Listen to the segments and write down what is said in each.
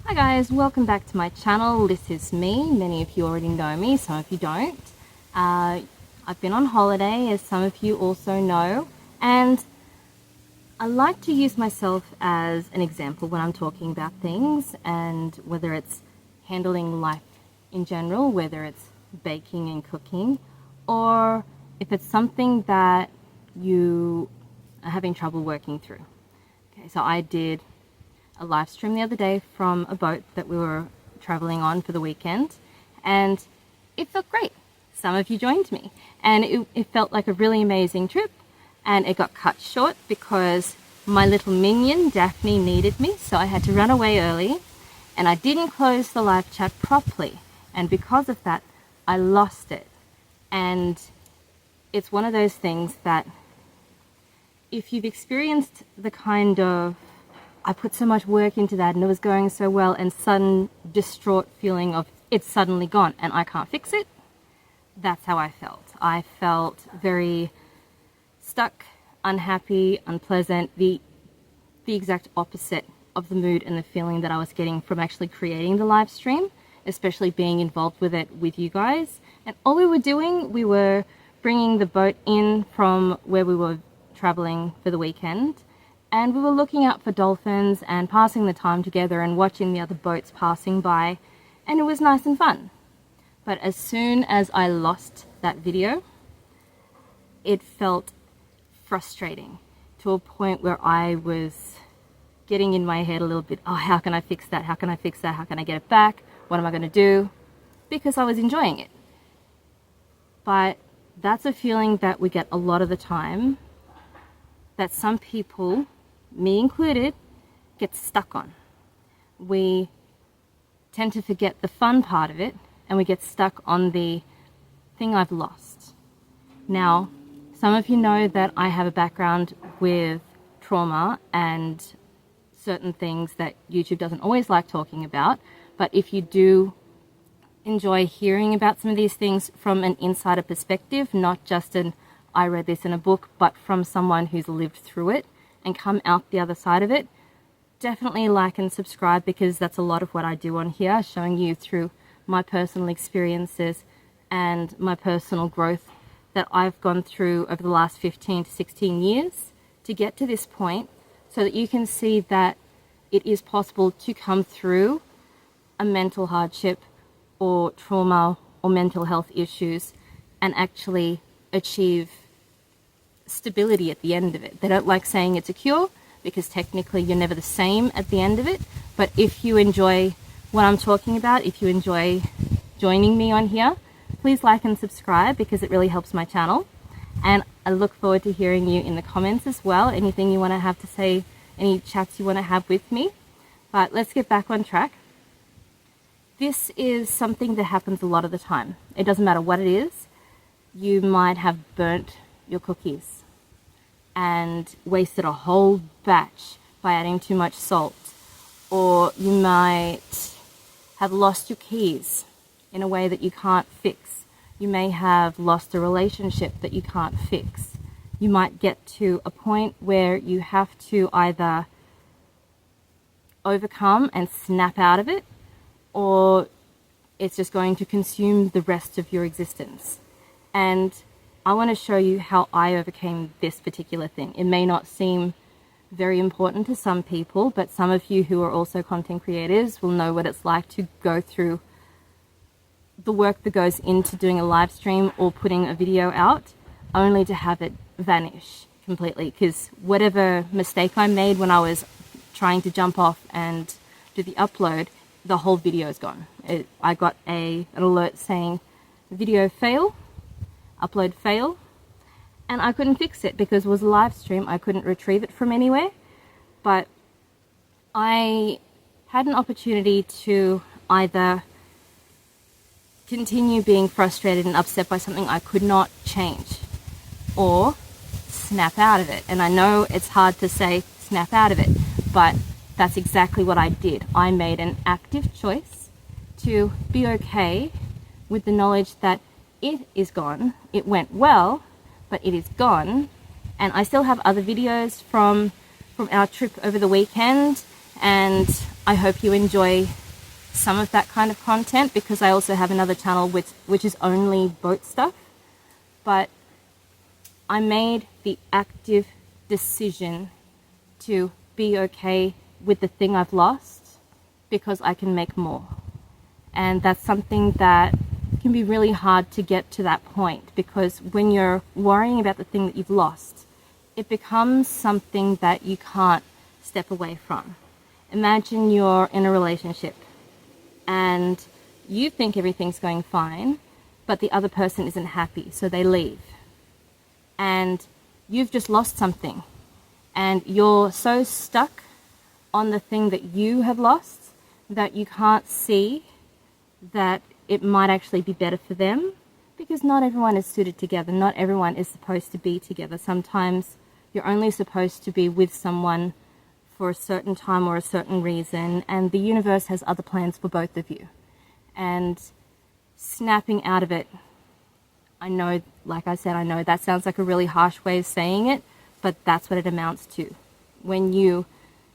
Hi guys, welcome back to my channel. This is me. Many of you already know me, some of you don't. I've been on holiday, as some of you also know, and I like to use myself as an example when I'm talking about things, and whether it's handling life in general, whether it's baking and cooking, or if it's something that you are having trouble working through. Okay, so I did a live stream the other day from a boat that we were traveling on for the weekend, and it felt great. Some of you joined me, and it felt like a really amazing trip, and it got cut short because my little minion Daphne needed me, so I had to run away early, and I didn't close the live chat properly, and because of that I lost it. And it's one of those things that if you've experienced the kind of I put so much work into that and it was going so well, and sudden distraught feeling of it's suddenly gone and I can't fix it, that's how I felt. I felt very stuck, unhappy, unpleasant, the exact opposite of the mood and the feeling that I was getting from actually creating the live stream, especially being involved with it with you guys. And all we were doing, we were bringing the boat in from where we were traveling for the weekend, and we were looking out for dolphins and passing the time together and watching the other boats passing by, and it was nice and fun. But as soon as I lost that video, it felt frustrating to a point where I was getting in my head a little bit, oh, how can I fix that? How can I fix that? How can I get it back? What am I going to do? Because I was enjoying it. But that's a feeling that we get a lot of the time, that some people, me included, get stuck on. We tend to forget the fun part of it, and we get stuck on the thing I've lost. Now, some of you know that I have a background with trauma and certain things that YouTube doesn't always like talking about, but if you do enjoy hearing about some of these things from an insider perspective, not just an I read this in a book, but from someone who's lived through it and come out the other side of it, definitely like and subscribe, because that's a lot of what I do on here, showing you through my personal experiences and my personal growth that I've gone through over the last 15 to 16 years to get to this point, so that you can see that it is possible to come through a mental hardship or trauma or mental health issues and actually achieve stability at the end of it. They don't like saying it's a cure, because technically you're never the same at the end of it. But if you enjoy what I'm talking about, if you enjoy joining me on here, please like and subscribe, because it really helps my channel. And I look forward to hearing you in the comments as well, anything you want to have to say, any chats you want to have with me. But let's get back on track. This is something that happens a lot of the time. It doesn't matter what it is. You might have burnt your cookies and wasted a whole batch by adding too much salt, or you might have lost your keys in a way that you can't fix. You may have lost a relationship that you can't fix. You might get to a point where you have to either overcome and snap out of it, or it's just going to consume the rest of your existence. And I want to show you how I overcame this particular thing. It may not seem very important to some people, but some of you who are also content creators will know what it's like to go through the work that goes into doing a live stream or putting a video out, only to have it vanish completely. Because whatever mistake I made when I was trying to jump off and do the upload, the whole video is gone. I got an alert saying video fail, upload fail, and I couldn't fix it because it was a live stream. I couldn't retrieve it from anywhere. But I had an opportunity to either continue being frustrated and upset by something I could not change, or snap out of it. And I know it's hard to say snap out of it, but that's exactly what I did. I made an active choice to be okay with the knowledge that it is gone. It went well, but it is gone. And I still have other videos from our trip over the weekend, and I hope you enjoy some of that kind of content because I also have another channel which is only boat stuff. But I made the active decision to be okay with the thing I've lost because I can make more. And that's something that can be really hard to get to that point, because when you're worrying about the thing that you've lost, it becomes something that you can't step away from. Imagine you're in a relationship and you think everything's going fine, but the other person isn't happy, so they leave. And you've just lost something, and you're so stuck on the thing that you have lost that you can't see that it might actually be better for them, because not everyone is suited together. Not everyone is supposed to be together. Sometimes you're only supposed to be with someone for a certain time or a certain reason, and the universe has other plans for both of you. And snapping out of it, I know, like I said, I know that sounds like a really harsh way of saying it, but that's what it amounts to. When you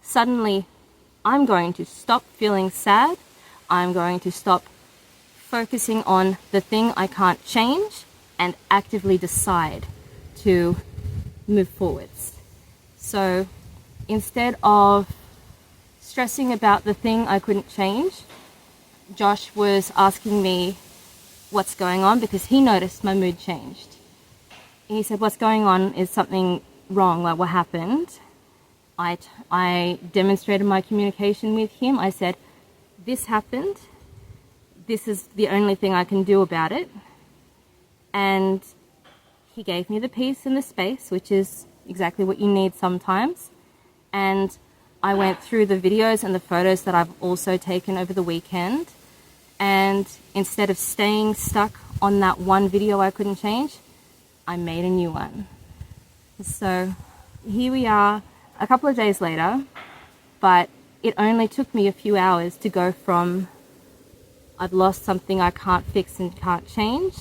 suddenly, I'm going to stop feeling sad, I'm going to stop focusing on the thing I can't change, and actively decide to move forwards. So instead of stressing about the thing I couldn't change, Josh was asking me what's going on because he noticed my mood changed. He said, "What's going on? Is something wrong? Like, what happened?" I demonstrated my communication with him. I said, "This happened. This is the only thing I can do about it." And he gave me the peace and the space, which is exactly what you need sometimes. And I went through the videos and the photos that I've also taken over the weekend. And instead of staying stuck on that one video I couldn't change, I made a new one. So here we are a couple of days later, but it only took me a few hours to go from I've lost something I can't fix and can't change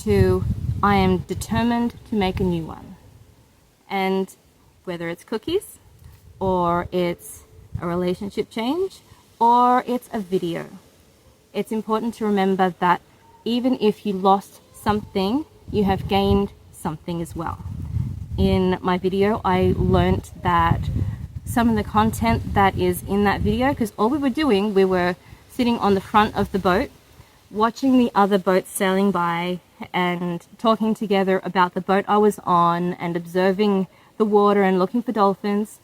to I am determined to make a new one. And whether it's cookies, or it's a relationship change, or it's a video, it's important to remember that even if you lost something, you have gained something as well. In my video, I learnt that some of the content that is in that video, because all we were doing, we were sitting on the front of the boat, watching the other boats sailing by and talking together about the boat I was on and observing the water and looking for dolphins.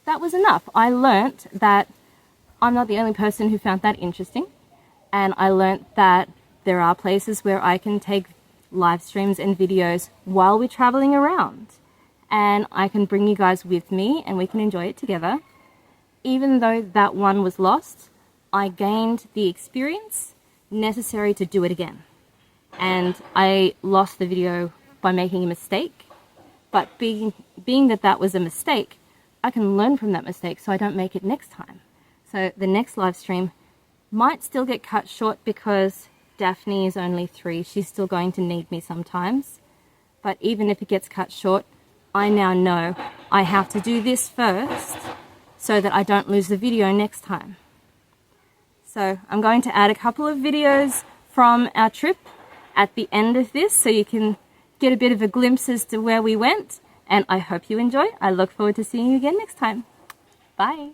That was enough. I learnt that I'm not the only person who found that interesting, and I learnt that there are places where I can take live streams and videos while we're traveling around, and I can bring you guys with me and we can enjoy it together. Even though that one was lost, I gained the experience necessary to do it again. And I lost the video by making a mistake, but being that was a mistake, I can learn from that mistake so I don't make it next time. So the next live stream might still get cut short because Daphne is only 3. She's still going to need me sometimes. But even if it gets cut short, I now know I have to do this first so that I don't lose the video next time. So I'm going to add a couple of videos from our trip at the end of this so you can get a bit of a glimpse as to where we went. And I hope you enjoy. I look forward to seeing you again next time. Bye.